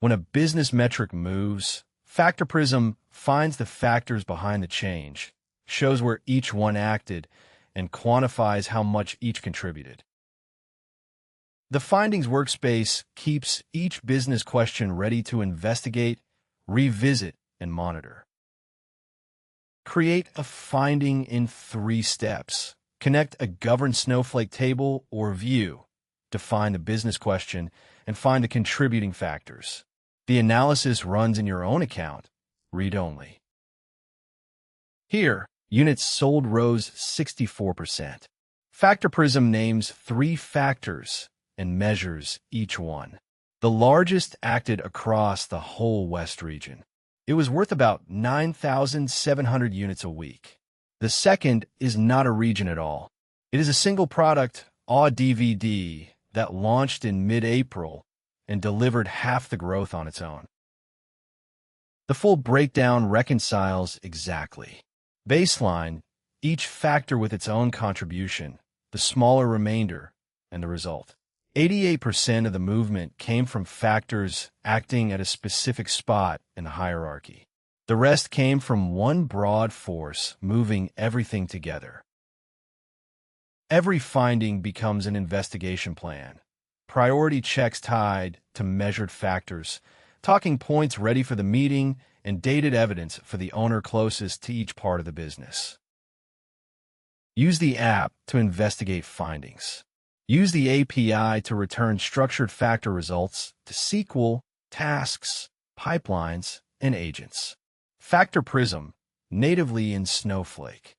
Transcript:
When a business metric moves, FactorPrism finds the factors behind the change, shows where each one acted, and quantifies how much each contributed. The Findings workspace keeps each business question ready to investigate, revisit, and monitor. Create a finding in 3 steps. Connect a governed Snowflake table or view, define the business question, and find the contributing factors. The analysis runs in your own account, read-only. Here, units sold rose 64%. FactorPrism names 3 factors and measures each one. The largest acted across the whole West region. It was worth about 9,700 units a week. The second is not a region at all. It is a single product, a DVD, that launched in mid-April and delivered half the growth on its own. The full breakdown reconciles exactly. Baseline, each factor with its own contribution, the smaller remainder, and the result. 88% of the movement came from factors acting at a specific spot in the hierarchy. The rest came from one broad force moving everything together. Every finding becomes an investigation plan. Priority checks tied to measured factors, talking points ready for the meeting, and dated evidence for the owner closest to each part of the business. Use the app to investigate findings. Use the API to return structured factor results to SQL, tasks, pipelines, and agents. FactorPrism, natively in Snowflake.